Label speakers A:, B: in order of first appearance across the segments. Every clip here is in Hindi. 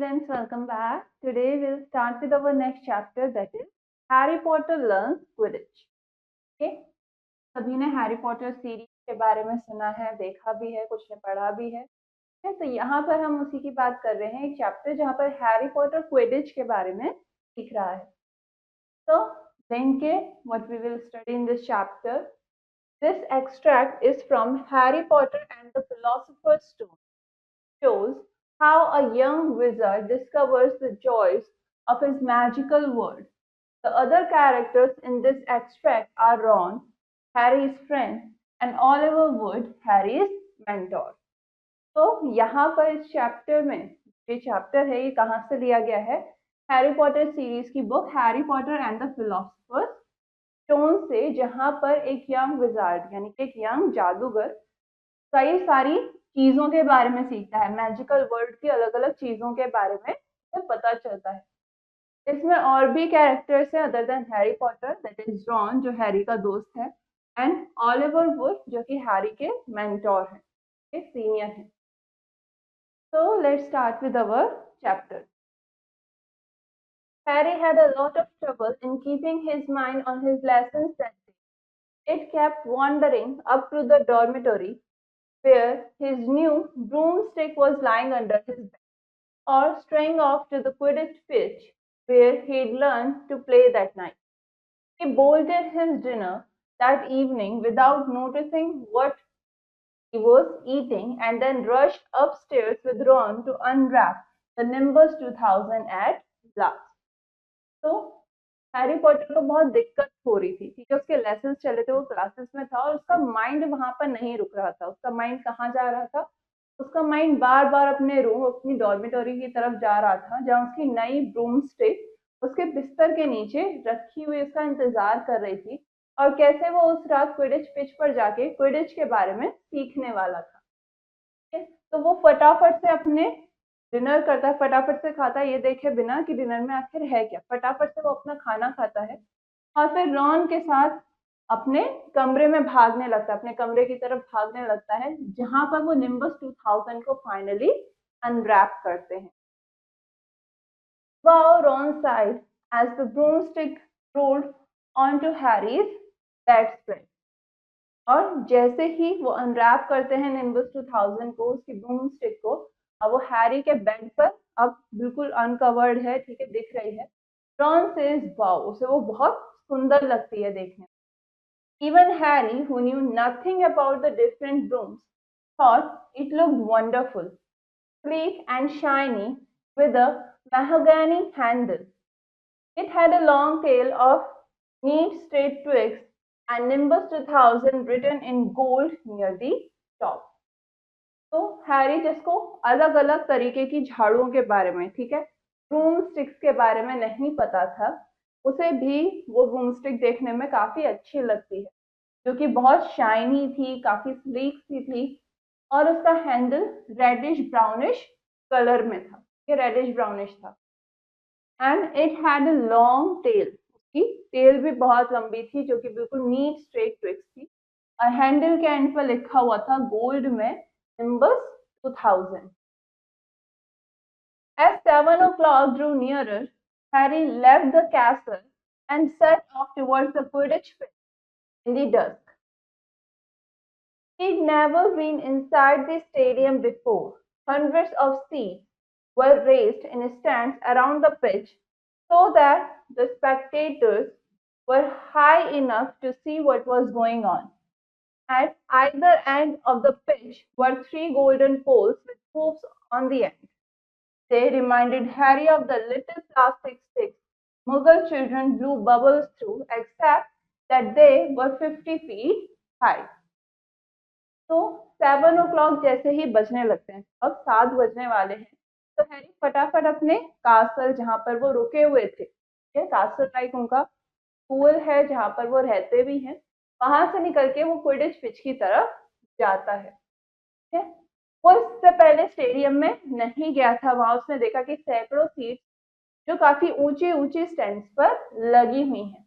A: students, welcome back. Today we'll start with our next chapter, that is Harry Potter Learns Quidditch. Okay? सभी ने हैरी पॉटर सीरीज के बारे में सुना है, देखा भी है, कुछ ने पढ़ा भी है। तो यहाँ पर हम उसी की बात कर रहे हैं, एक चैप्टर जहाँ पर हैरी पॉटर क्विडिच के बारे में सीख रहा है। So, देखेंगे what we will study in this chapter. This extract is from Harry Potter and the Philosopher's Stone. Shows how a young wizard discovers the joys of his magical world. The other characters in this extract are Ron, Harry's friend, and Oliver Wood, Harry's mentor. तो यहाँ पर इस चैप्टर में ये चैप्टर है, ये कहाँ से लिया गया है? हैरी पॉटर सीरीज की book Harry Potter and the philosopher's stone से, जहाँ पर एक यंग विजार्ड यानी कि एक यंग जादूगर कई सारी चीजों के बारे में सीखता है, मैजिकल वर्ल्ड की अलग अलग चीजों के बारे में पता चलता है। इसमें और भी कैरेक्टर्स हैं other than Harry Potter, that is Ron जो हैरी का दोस्त है, एंड ऑलिवर वुड जो कि हैरी के मेंटोर हैं, के सीनियर हैं। So let's start with our chapter. Harry had a lot of trouble in keeping his mind on his lessons that day. It kept wandering up to the dormitory where his new broomstick was lying under his bed, or straying off to the Quidditch pitch where he'd learned to play that night. He bolted his dinner that evening without noticing what he was eating and then rushed upstairs with Ron to unwrap the Nimbus 2000 at last. तो हैरी पॉटर को बहुत दिक्कत हो रही थी, ठीक है, उसके लेसन चले थे, वो क्लासेस में था और उसका माइंड वहां पर नहीं रुक रहा था। उसका माइंड कहाँ जा रहा था? उसका माइंड बार बार अपने रूम, अपनी डॉर्मेटोरी की तरफ जा रहा था, जहाँ उसकी नई ब्रूम स्टिक उसके बिस्तर के नीचे रखी हुई उसका इंतजार कर रही थी, और कैसे वो उस रात क्विडिच पिच पर जाके क्विडिच के बारे में सीखने वाला था। तो वो फटाफट से अपने डिनर करता है, फटाफट से खाता है, ये देखे बिना कि डिनर में आखिर है क्या। फटाफट से वो अपना खाना खाता है और फिर रॉन के साथ अपने कमरे में भागने लगता है, अपने कमरे की तरफ भागने लगता है, जहां पर वो निम्बस 2000 को फाइनली अनरैप करते हैं। Wow, Ron sighed as the broomstick rolled onto Harry's bedspread. और जैसे ही वो अनरैप करते हैं निम्बस 2000 को, उसकी ब्रूमस्टिक को, अब वो हैरी के बेड पर अब बिल्कुल अनकवर्ड है, ठीक है, दिख रही है। रॉन सेज वाओ, उसे वो बहुत सुंदर लगती है देखने में। Even Harry, who knew nothing about the different brooms, thought it looked wonderful, sleek and shiny, with a mahogany handle. It had a long tail of neat straight twigs and Nimbus 2000 written in gold near the top. तो हैरी जिसको अलग अलग तरीके की झाड़ुओं के बारे में, ठीक है, ब्रूम स्टिक्स के बारे में नहीं पता था, उसे भी वो ब्रूम स्टिक देखने में काफी अच्छी लगती है, जो कि बहुत शाइनी थी, काफी स्लीक सी थी, और उसका हैंडल रेडिश ब्राउनिश कलर में था, ये रेडिश ब्राउनिश था। And it had a long tail, उसकी टेल भी बहुत लंबी थी, जो कि बिल्कुल नीट स्ट्रेट ट्विक्स थी, और हैंडल के एंड पर लिखा हुआ था गोल्ड में Nimbus 2000. As 7 o'clock drew nearer, Harry left the castle and set off towards the Quidditch pitch in the dusk. He'd never been inside the stadium before. Hundreds of seats were raised in stands around the pitch so that the spectators were high enough to see what was going on. At either end of the pitch were 3 golden poles with hoops on the end. They reminded Harry of the little plastic sticks Mughal children blew bubbles through, except that they were 50 feet high. तो 7 o'clock जैसे ही बजने लगते हैं, अब 7 बजने वाले हैं, तो हैरी फटाफट अपने कासल, जहाँ पर वो रुके हुए थे, कासल लाइक उनका स्कूल है जहाँ पर वो रहते भी हैं, वहां से निकल के वो क्विडिच पिच की तरफ जाता है। ठीक है, वो इससे पहले स्टेडियम में नहीं गया था, वहां उसने देखा कि सैकड़ों सीट जो काफी ऊंचे ऊंचे स्टैंड्स पर लगी हुई हैं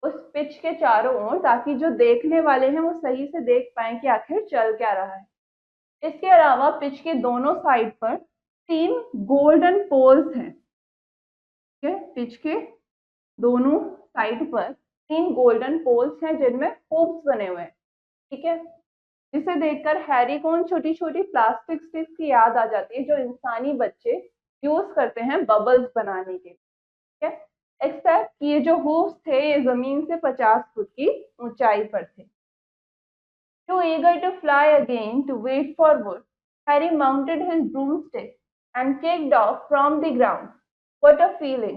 A: उस पिच के चारों ओर, ताकि जो देखने वाले हैं वो सही से देख पाए कि आखिर चल क्या रहा है। इसके अलावा पिच के दोनों साइड पर 3 गोल्डन पोल्स हैं, ठीक है, पिच के दोनों साइड पर 3 गोल्डन पोल्स हैं जिनमें होप्स बने हुए हैं, ठीक है। जिसे देखकर हैरी को उन छोटी छोटी प्लास्टिक स्टिक्स की याद आ जाती है जो इंसानी बच्चे यूज करते हैं बबल्स बनाने के लिए, ठीक है। एक्सेप्ट ये जो होप्स थे ये जमीन से 50 फुट की ऊंचाई पर थे। Too eager to fly again to wait for wood, Harry mounted his broomstick and kicked off from the ground. What a feeling!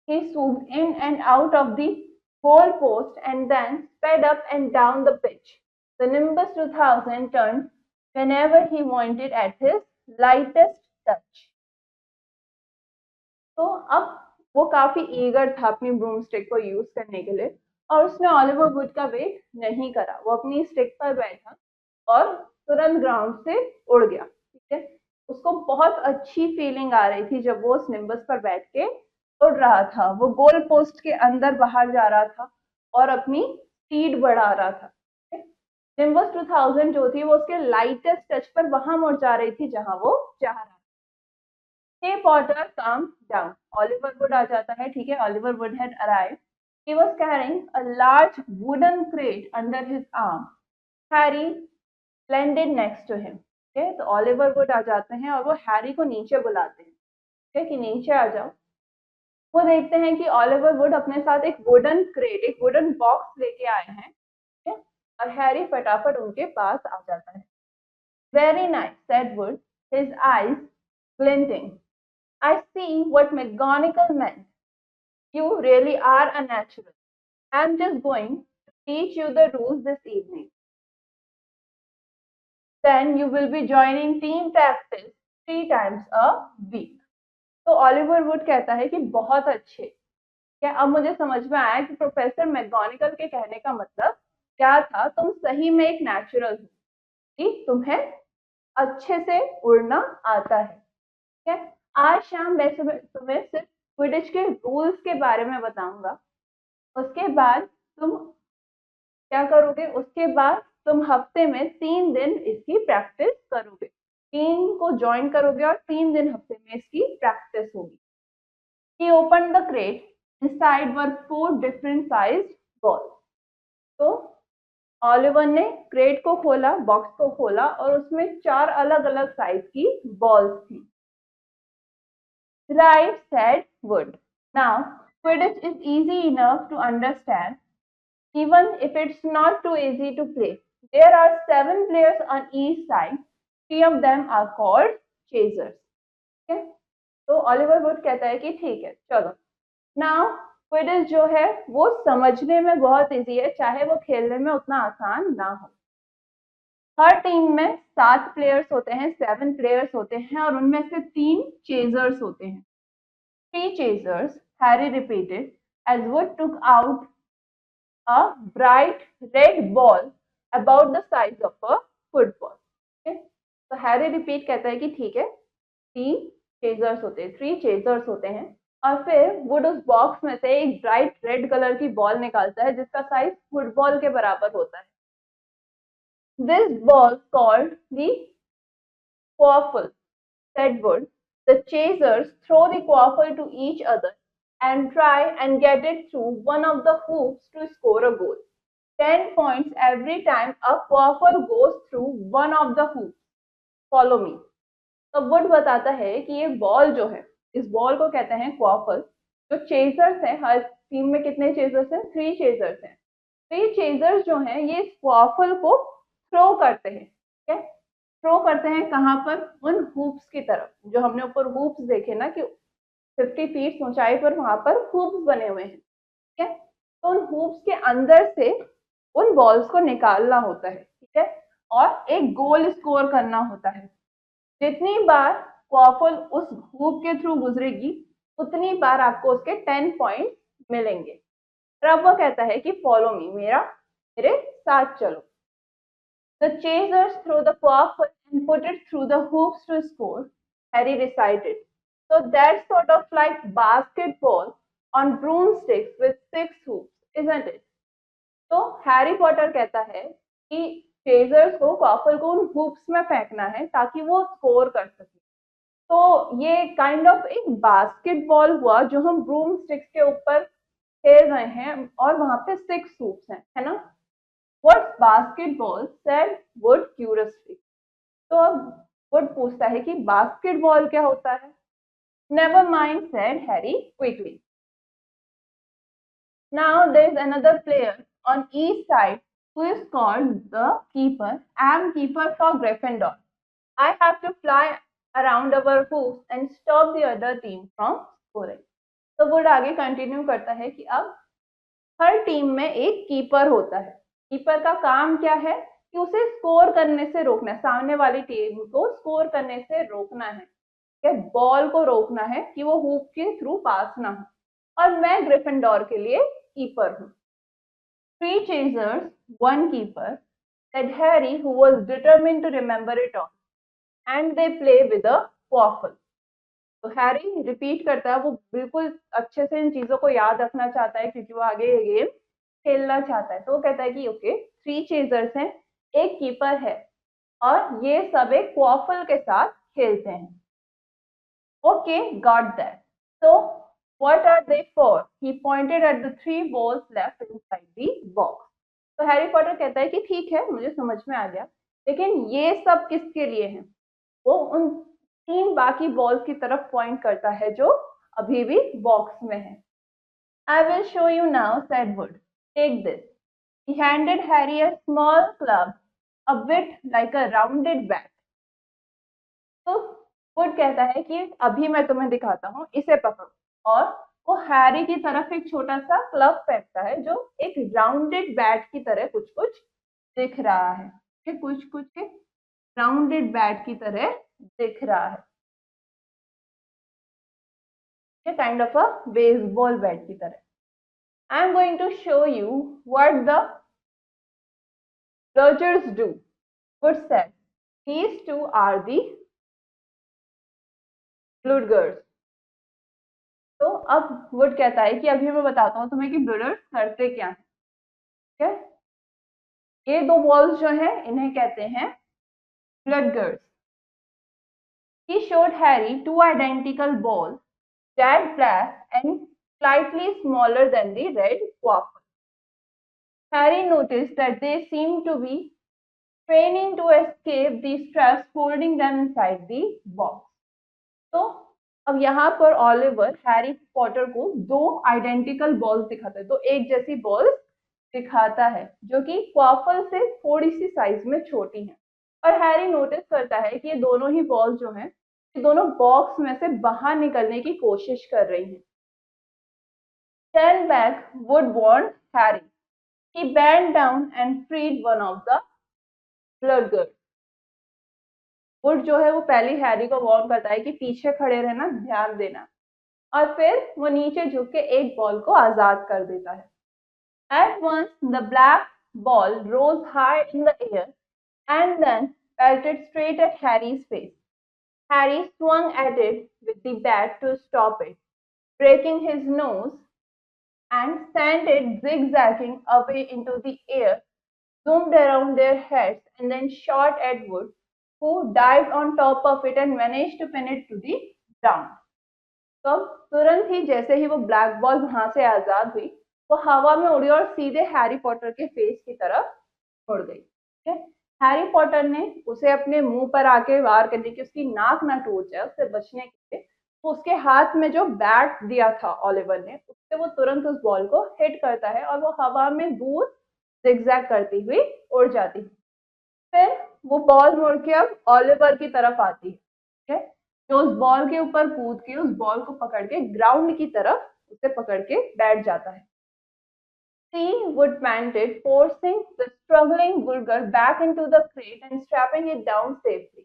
A: He swooped in and out of the goal post and then sped up and down the pitch. The Nimbus 2000 turned whenever he wanted at his lightest touch. तो अब वो काफी ईगर था अपनी ब्रूम स्टिक को यूज करने के लिए और उसने ऑलिवर वुड का वेट नहीं करा। वो अपनी स्टिक पर बैठा और तुरंत ग्राउंड से उड़ गया, ठीक है। उसको बहुत अच्छी फीलिंग आ रही थी जब वो उस निम्बस पर बैठ के उड़ रहा था। वो गोल पोस्ट के अंदर बाहर जा रहा था और अपनी स्पीड बढ़ा रहा था। निम्बस 2000 जो थी वो उसके लाइटेस्ट टच पर वहां मुड़ जा रही थी जहां वो चाह रहा था। Hey Potter, calm down. Oliver Wood आ जाता है, ठीक है। Oliver Wood had arrived. He was carrying a large wooden crate under his arm. Harry landed next to him. ठीक है, तो Oliver Wood आ जाते हैं और वो हैरी को नीचे बुलाते हैं, ठीक है, कि नीचे आ जाओ। वो देखते हैं कि Oliver Wood अपने साथ एक वुडन क्रेट, एक वुडन बॉक्स लेके आए हैं, ठीक है, और हैरी फटाफट उनके पास आ जाता है। Very nice, said Wood, his eyes glinting. I see what McGonagall meant. You really are a natural. I'm just going to teach you the rules this evening. Then you will be joining team practice 3 times a week. तो ऑलिवर वुड कहता है कि बहुत अच्छे, क्या अब मुझे समझ में आया कि प्रोफेसर मैकगोनागल के कहने का मतलब क्या था। तुम सही में एक नेचुरल हो कि तुम्हें अच्छे से उड़ना आता है, ठीक है। आज शाम मैं तुम्हें सिर्फ क्विडिच के रूल्स के बारे में बताऊंगा। उसके बाद तुम क्या करोगे, उसके बाद तुम हफ्ते में 3 दिन इसकी प्रैक्टिस करोगे, टीम को ज्वाइन करोगे और 3 दिन हफ्ते में इसकी प्रैक्टिस होगी। He opened the crate. Inside were 4 different sized balls. तो ऑलिवर ने क्रेट को खोला, बॉक्स को खोला और उसमें 4 अलग अलग साइज की बॉल्स थी। Right, said Wood. Now, Quidditch is easy enough to understand, even if it's not too easy to play. There are 7 players on each side. 3 of them are called chasers. Okay? तो ऑलिवर वुड कहता है कि ठीक है, चलो। नाउ क्विडिच जो है वो समझने में बहुत इजी है, चाहे वो खेलने में उतना आसान ना हो। हर टीम में 7 प्लेयर्स होते हैं, 7 प्लेयर्स होते हैं और उनमें से 3 चेजर्स होते हैं। 3 chasers, Harry repeated as Wood took out a bright red ball about the size of a football. Okay? तो हैरी रिपीट कहता है कि ठीक है, 3 चेजर्स होते हैं, 3 चेजर्स होते हैं। और फिर वुड उस बॉक्स में से एक ब्राइट रेड कलर की बॉल निकालता है जिसका साइज फुटबॉल के बराबर होता है। This ball called the quaffle, said Wood. The chasers throw the quaffle to each other and try and get it through one of the hoops to score a goal. 10 points every time a quaffle goes through one of the hoops. Follow me. तो वुड बताता है कि ये बॉल जो है, इस बॉल को कहते हैं क्वाफल। जो चेजर्स हैं, हर टीम में कितने चेजर्स हैं? 3 चेजर्स हैं। तो ये चेजर्स जो हैं ये इस क्वाफल को थ्रो करते हैं, ठीक है। थ्रो करते हैं कहाँ पर? उन हूप्स की तरफ, जो हमने ऊपर हूप्स देखे ना कि 50 फीट ऊंचाई पर वहां पर हूप्स बने हुए हैं, ठीक है। तो उन हूप्स के अंदर से उन बॉल्स को निकालना होता है, ठीक है, और एक गोल स्कोर करना होता है। जितनी बार क्वाफल उस हूप के थ्रू गुजरेगी उतनी बार आपको उसके 10 पॉइंट मिलेंगे। और अब वो कहता है कि फॉलो मी, मेरे साथ चलो। The chasers throw the quaffle and put it through the hoops to score, Harry recited. So that's sort of like basketball on broomsticks with 6 hoops, isn't it? तो हैरी पॉटर कहता है कि चेजर्स को क्वाफल को उन हूप्स में फेंकना है ताकि वो स्कोर कर सके। तो ये काइंड ऑफ एक बास्केटबॉल हुआ जो हम ब्रूम स्टिक्स के ऊपर खेल रहे हैं और वहां पे 6 हूप्स हैं, है ना। What's basketball said would curiously. तो अब वुड पूछता है कि बास्केटबॉल क्या होता है। Never mind said Harry quickly. Now there is another player on each side who is called the keeper. I am keeper for Gryffindor. I have to fly around our hoops and stop the other team from scoring. तो वुड आगे कंटिन्यू करता है कि अब हर टीम में एक कीपर होता है। कीपर का काम क्या है कि उसे स्कोर करने से रोकना है, सामने वाली टीम को स्कोर करने से रोकना है, बॉल को रोकना है कि वो हुप के थ्रू पास ना हो। और मैं ग्रिफिंडोर के लिए कीपर हूँ। 3 chasers, 1 keeper, said Harry, who was determined to remember it all. And they play with a quaffle. तो हैरी रिपीट करता है, वो बिल्कुल अच्छे से इन चीजों को याद रखना चाहता है क्योंकि वो आगे ये गेम खेलना चाहता है। तो वो कहता है कि ओके 3 चेजर्स हैं, एक कीपर है और ये सब एक क्वाफल के साथ खेलते हैं। Okay, got that. So what are they for? He pointed at the 3 balls left inside the box. तो हैरी पॉटर कहता है कि ठीक है, मुझे समझ में आ गया, लेकिन ये सब किसके लिए हैं? वो उन 3 बाकी बॉल्स की तरफ पॉइंट करता है जो अभी भी बॉक्स में है। I will show you now, said Wood. Take this. He handed Harry a small club, a bit like a rounded bat. तो वुड कहता है कि अभी मैं तुम्हें दिखाता हूँ, इसे पकड़ो। और वो हैरी की तरफ एक छोटा सा क्लब फेंकता है जो एक राउंडेड बैट की तरह कुछ कुछ दिख रहा है, कुछ कुछ राउंडेड बैट की तरह दिख रहा है, kind of a baseball bat की तरह। I am going to show you what the Bludgers do. Wood said, these two are the Bludgers. तो अब वुड कहता है कि अभी मैं बताता हूँ तुम्हें कि ब्लडर्स करते क्या हैं। ठीक है, ये 2 बॉल्स जो हैं इन्हें कहते हैं ब्लडगर्स। He showed Harry 2 identical balls, jet black and slightly smaller than the red quaffle. Harry noticed that they seemed to be training to escape the straps holding them inside the box. तो अब यहाँ पर ऑलिवर हैरी पॉटर को 2 आइडेंटिकल बॉल्स दिखाता है, तो एक जैसी बॉल्स दिखाता है जो कि क्वाफल से थोड़ी सी साइज में छोटी हैं। और हैरी नोटिस करता है कि ये दोनों ही बॉल्स जो हैं, ये दोनों बॉक्स में से बाहर निकलने की कोशिश कर रही हैं। Stand back, Wood warned Harry. He bent down and freed one of the Bludgers. Would जो है वो पहले हैरी को वार्न करता है कि पीछे खड़े रहना, ध्यान देना, और फिर वो नीचे झुक के एक बॉल को आजाद कर देता है। At once the black ball rose high in the air and then pelted straight at Harry's face. Harry swung at it with the bat to stop it, breaking his nose, and sent it zigzagging away into the air, zoomed around their heads, and then shot at Wood, who dived on top of it and managed to pin it to the ground. तो तुरंत ही जैसे ही वो ब्लैक बॉल वहां से आजाद हुई, वो हवा में उड़ी और सीधे हैरी पॉटर के फेस की तरफ उड़ गई। ठीक है, हैरी पॉटर ने उसे अपने मुंह पर आके वार करने की, उसकी नाक ना टूट जाए, उससे बचने के लिए वो उसके हाथ में जो बैट दिया था ऑलिवर ने, उससे वो तुरंत उस बॉल को हिट करता है और वो हवा में दूर जिगजैग करती हुई उड़ जाती है। फिर वो बॉल मुड़ के अब ऑलिवर की तरफ आती है। ठीक है, जो उस बॉल के ऊपर कूद के उस बॉल को पकड़ के ग्राउंड की तरफ उसे पकड़ के बैठ जाता है। See, Wood panted, forcing the struggling Bulger back into the crate and strapping it down safely.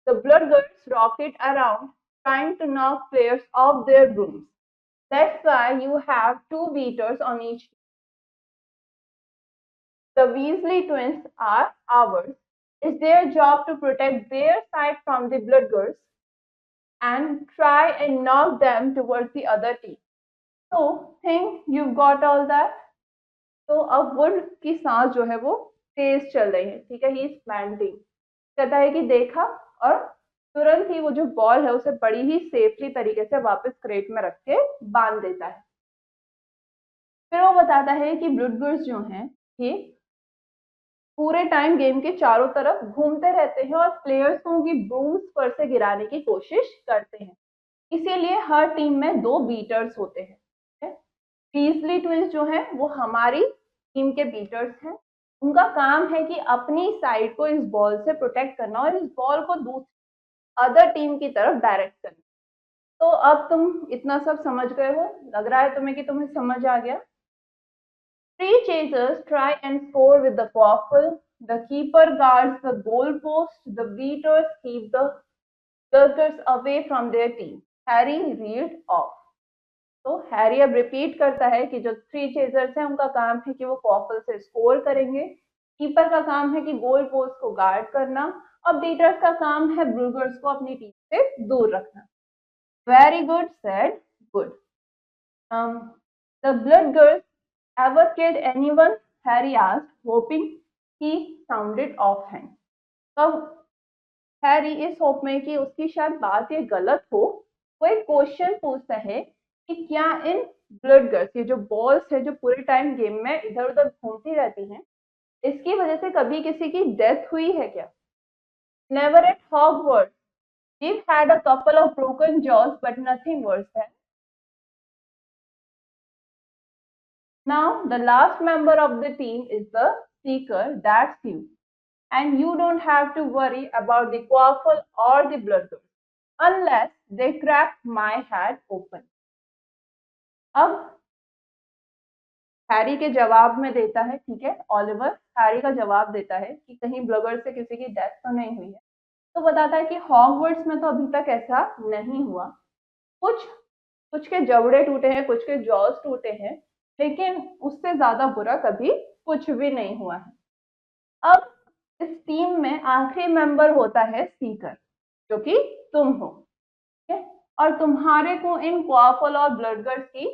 A: The Bludgers rocket around, trying to knock players off their brooms. That's why you have 2 beaters on each team. The Weasley twins are ours. It's their job to protect their side from the Bludgers and try and knock them towards the other team. So, think you've got all that? तो अब वुड की सांस जो है वो तेज चल रही है। ठीक है, ही इज पैंटिंग, कहता है कि देखा और तुरंत ही वो जो बॉल है उसे बड़ी ही सेफली तरीके से वापस क्रेट में रख के बांध देता है। फिर वो बताता है कि ब्लूडगर्स जो हैं ये पूरे टाइम गेम के चारों तरफ घूमते रहते हैं और प्लेयर्स को उनकी ब्रूम्स पर से गिराने की कोशिश करते हैं। इसीलिए हर टीम में 2 बीटर्स होते हैं। वीजली ट्विंस जो है वो हमारी टीम के बीटर्स हैं। उनका काम है कि अपनी साइड को इस बॉल से प्रोटेक्ट करना और इस बॉल को दूसरी अदर टीम की तरफ डायरेक्ट करना। तो अब तुम इतना सब समझ गए हो, लग रहा है तुम्हें कि तुम्हें समझ आ गया। 3 chasers try and score with the quaffle. The keeper guards the goalpost. The beaters keep the lurkers away from their team. Harry reeled off. तो हैरी अब रिपीट करता है कि जो 3 चेजर्स हैं उनका काम है कि वो कॉफल से स्कोर करेंगे, कीपर का काम है कि गोल पोस्ट को गार्ड करना और बीटर्स का काम है ब्रूगर्स को अपनी टीम से दूर रखना। Very good said good. The blood girls ever killed anyone? Harry asked, hoping he sounded offhand. तब हैरी इस होप में कि उसकी शायद बात ये गलत हो, वो एक क्वेश्चन पूछता है कि क्या इन ब्लड गर्ल्स, ये जो बॉल्स है जो पूरे टाइम गेम में इधर उधर घूमती रहती हैं, इसकी वजह से कभी किसी की डेथ हुई है क्या? Never at Hogwarts we've had a couple of broken jaws but nothing worse than. Now the last member of the team is the seeker, that's you. And you don't have to worry about the quaffle or the blood unless they crack my head open. अब हैरी के जवाब में देता है, ठीक है, ऑलिवर हैरी का जवाब देता है कि कहीं ब्लगर से किसी की डेथ तो नहीं हुई है। तो बताता है कि हॉगवर्ट्स में तो अभी तक ऐसा नहीं हुआ। कुछ कुछ के जबड़े टूटे हैं, कुछ के जॉज टूटे हैं, लेकिन उससे ज्यादा बुरा कभी कुछ भी नहीं हुआ है। अब इस टीम में आखिरी मेंबर होता है सीकर, जो कि तुम हो, ठीक है, और तुम्हारे को इन क्वाफल और ब्लडगर्स की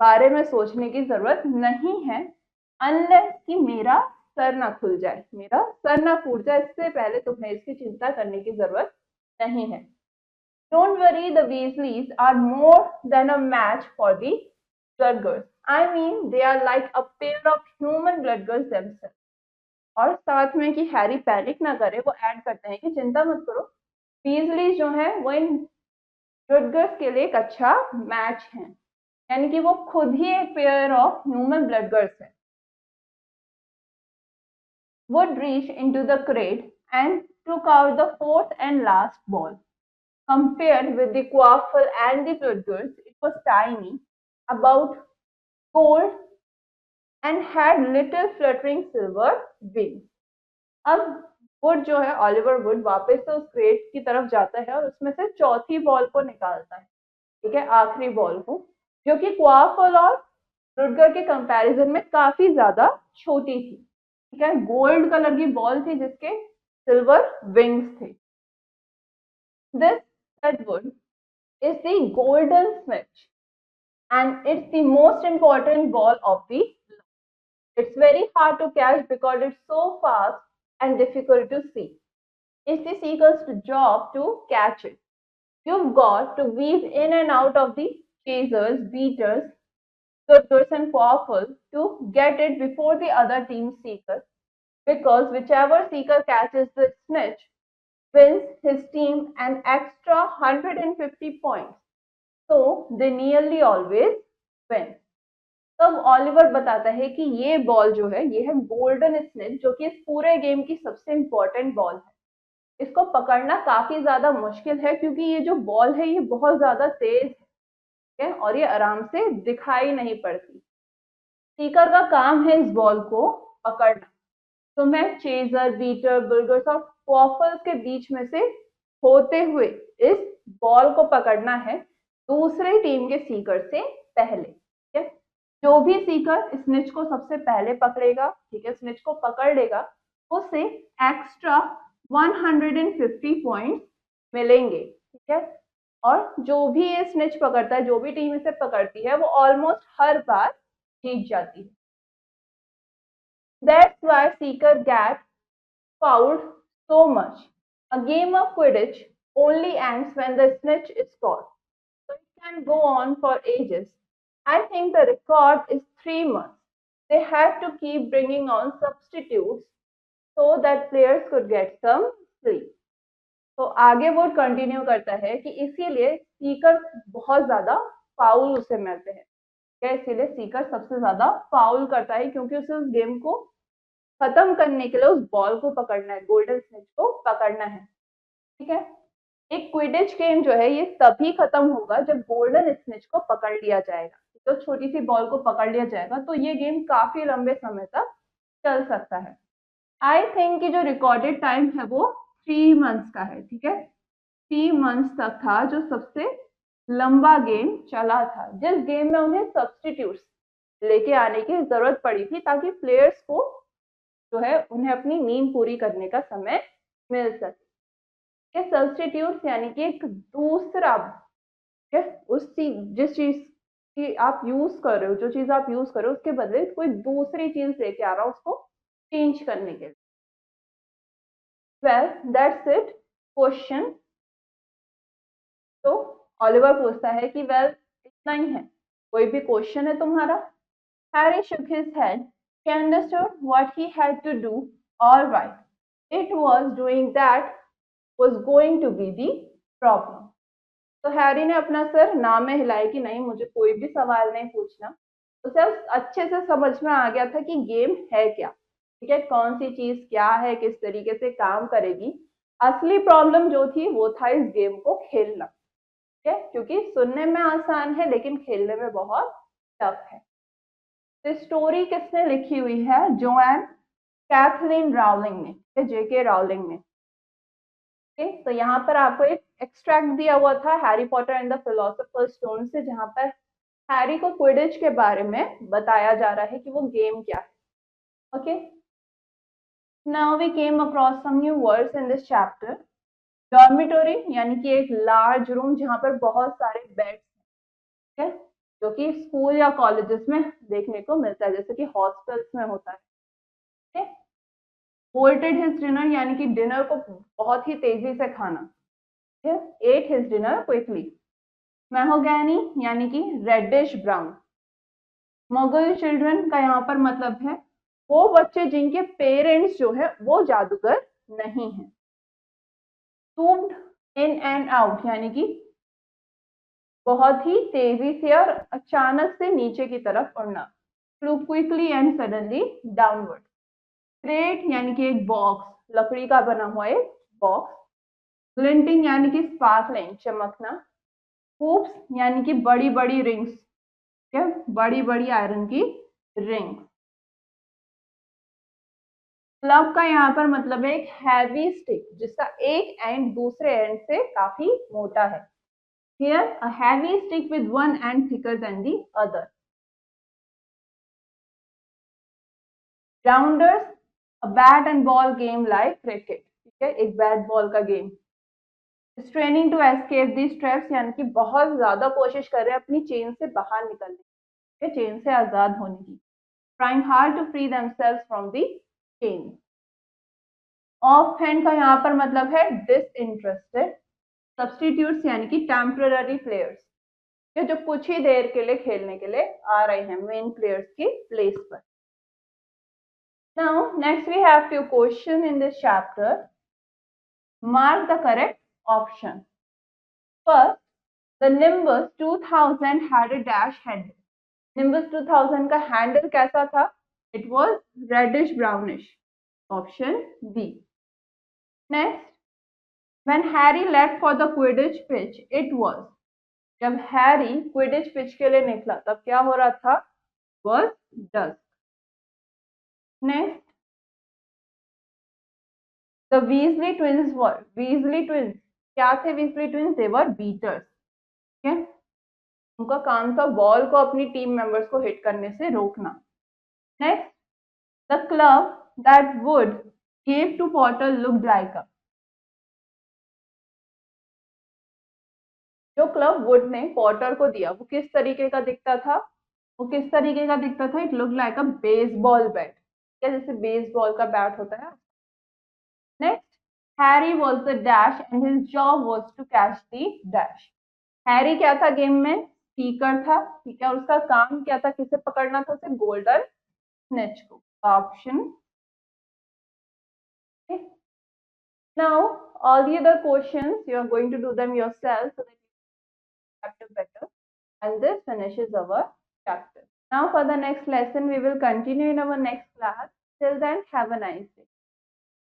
A: बारे में सोचने की जरूरत नहीं है, अनलेस कि मेरा सर ना खुल जाए, मेरा सर ना फूट जाए, इससे पहले तुम्हें इसकी चिंता करने की जरूरत नहीं है। Don't worry, the Weasleys are more than a match for the Bloodgirls. I mean, they are like a pair of human Bloodgirls themselves. और साथ में कि हैरी पैनिक ना करे, वो ऐड करते हैं कि चिंता मत करो, वीजली जो है वो इन ब्लडगर्स के लिए एक अच्छा मैच है, यानी कि वो खुद ही एक पेयर ऑफ ह्यूमन ब्लडगर्स है। Would reach into the crate and took out the fourth and last ball. Compared with the quaffle and the bloodgirls, it was tiny, about gold, and had little fluttering silver wings. अब वुड जो है, ऑलिवर वुड, वापस से उस क्रेट की तरफ जाता है और उसमें से चौथी बॉल को निकालता है, ठीक है, आखिरी बॉल को, जो कि क्वाफल और रुडगर के कंपैरिजन में काफी ज्यादा छोटी थी, ठीक है, गोल्ड कलर की बॉल थी जिसके सिल्वर विंग्स थे। This redwood is the golden snitch and it's the most important ball of the lot. It's very hard to catch because it's so fast and difficult to see. It's the seeker's job to catch it. You've got to weave in and out of the chasers, beaters, cutters and quaffles to get it before the other team's seeker, because whichever seeker catches the snitch wins his team an extra 150 points. So they nearly always win. तब ऑलिवर बताता है कि ये बॉल जो है ये है गोल्डन स्नेच, जो कि इस पूरे गेम की सबसे इंपॉर्टेंट बॉल है। इसको पकड़ना काफी ज्यादा मुश्किल है क्योंकि ये जो बॉल है ये बहुत ज्यादा तेज है और ये आराम से दिखाई नहीं पड़ती। सीकर का काम है इस बॉल को पकड़ना। तो मैं चेजर, बीटर, बुलगर्स और क्वाफल्स के बीच में से होते हुए इस बॉल को पकड़ना है दूसरे टीम के सीकर से पहले, ठीक है। जो भी सीकर स्निच को सबसे पहले पकड़ेगा, ठीक है, स्निच को पकड़ लेगा, उसे एक्स्ट्रा 150 पॉइंट्स मिलेंगे, ठीक है। और जो भी ये स्निच पकड़ता है, जो भी टीम इसे पकड़ती है, वो ऑलमोस्ट हर बार जीत जाती है। That's why Seeker gets fouled so much. A game of Quidditch only ends when the snitch is caught. So it can go on for ages. I think the record is 3 months. They had to keep bringing on substitutes so that players could get some sleep. तो आगे वो कंटिन्यू करता है कि इसीलिए सीकर बहुत ज्यादा फाउल उसे मिलते हैं। क्या इसीलिए सीकर सबसे ज्यादा फाउल करता है क्योंकि उसे उस गेम को खत्म करने के लिए उस बॉल को पकड़ना है, गोल्डन स्नेच को पकड़ना है। ठीक है, एक क्विडिच गेम जो है ये तभी खत्म होगा जब गोल्डन स्नेच को पकड़ लिया जाएगा। तो छोटी सी बॉल को पकड़ लिया जाएगा तो ये गेम काफी लंबे समय तक चल सकता है। आई थिंक कि जो रिकॉर्डेड टाइम है वो 3 मंथ्स का है। ठीक है, 3 मंथ्स तक था जो सबसे लंबा गेम चला था, जिस गेम में उन्हें सब्सटीट्यूट्स लेके आने की जरूरत पड़ी थी ताकि प्लेयर्स को जो है उन्हें अपनी नींद पूरी करने का समय मिल सके। ये सब्सटीट्यूट्स यानी कि एक दूसरा उस चीज जिस चीज की आप यूज कर रहे हो, जो चीज आप यूज कर रहे हो उसके बदले कोई दूसरी चीज लेके आ रहा हो उसको चेंज करने के लिए। Well that's it question. तो ऑलिवर पूछता है कि वेल इतना ही है, कोई भी क्वेश्चन है तुम्हारा? Harry shook his head. He understood what he had to do. All right, it was doing that was going to be the problem. तो हैरी ने अपना सर ना में हिलाया कि नहीं, मुझे कोई भी सवाल नहीं पूछना। उसे अच्छे से समझ में आ गया था कि गेम है क्या। ठीक है, कौन सी चीज क्या है, किस तरीके से काम करेगी। असली प्रॉब्लम जो थी वो था इस गेम को खेलना। ठीक है, क्योंकि सुनने में आसान है लेकिन खेलने में बहुत टफ है। तो स्टोरी किसने लिखी हुई है? जोएन कैथलीन राउलिंग ने, जेके राउलिंग ने। तो यहाँ पर आपको एक एक्सट्रैक्ट दिया हुआ था Harry Potter and the philosopher's stone से, जहाँ पर हैरी को क्विडिच के बारे में बताया जा रहा है कि वो गेम क्या है। Okay, now we came across some new words in this chapter. Dormitory यानी कि एक लार्ज रूम जहाँ पर बहुत सारे बेड्स है, जो कि स्कूल या कॉलेजेस में देखने को मिलता है, जैसे कि हॉस्टल्स में होता है। बोल्टेड हिज डिनर यानी कि डिनर को बहुत ही तेजी से खाना। Ate his dinner quickly. Mahogany यानी कि रेडिश ब्राउन। मगल चिल्ड्रन का यहाँ पर मतलब है वो बच्चे जिनके पेरेंट्स जो है वो जादूगर नहीं है। सूम्ड इन एंड आउट यानी कि बहुत ही तेजी से और अचानक से नीचे की तरफ उड़ना। Flu quickly and suddenly downward. Crate यानी कि एक बॉक्स, लकड़ी का बना हुआ एक बॉक्स। ग्लिंटिंग यानी कि स्पार्कलिंग, चमकना। हूप्स यानी कि बड़ी बड़ी रिंग्स, क्या बड़ी बड़ी आयरन की रिंग्स। क्लब का यहाँ पर मतलब है एक हैवी स्टिक जिसका एक एंड दूसरे एंड से काफी मोटा है। Here a heavy stick with one end thicker than the other. Rounders, a bat and ball game like cricket. ठीक है, एक बैट बॉल का game. Straining to escape these traps यानी कि बहुत ज्यादा कोशिश कर रहे हैं अपनी चेन से बाहर निकलने की, चेन से आजाद होने की। Trying hard to free themselves from the chain. Off hand का यहाँ पर मतलब है disinterested. Substitutes यानी कि temporary players, जो कुछ ही देर के लिए खेलने के लिए आ रहे हैं मेन प्लेयर्स की प्लेस पर। Now next we have few questions in this chapter. Mark the correct option. First, the Nimbus 2000 had a dash handle. Nimbus 2000 का हैंडल कैसा था? It was reddish brownish. Option B. Next, when Harry left for the Quidditch pitch, it was. जब हैरी क्विडिच पिच के लिए निकला तब क्या हो रहा था? Was dusk. Next, the Weasley twins were. Weasley twins क्या थे? Weasley twins they were beaters. ठीक है, उनका काम था बॉल को अपनी टीम मेंबर्स को हिट करने से रोकना। Next, the club that Wood gave to Potter looked like a. जो क्लब वुड ने पॉटर को दिया वो किस तरीके का दिखता था? वो किस तरीके का दिखता था? It look like a baseball bat, क्या जैसे बेसबॉल का बैट होता है। Next, Harry was the dash and his job was to catch the dash. Harry क्या था गेम में? स्पीकर था, ठीक है, और उसका काम क्या था? किसे पकड़ना था? उसे गोल्डन स्नेच को. Option. Now all the other questions you are going to do them yourself so that you have to better. And this finishes our chapter. Now for the next lesson we will continue in our next class. Till then, have a nice day.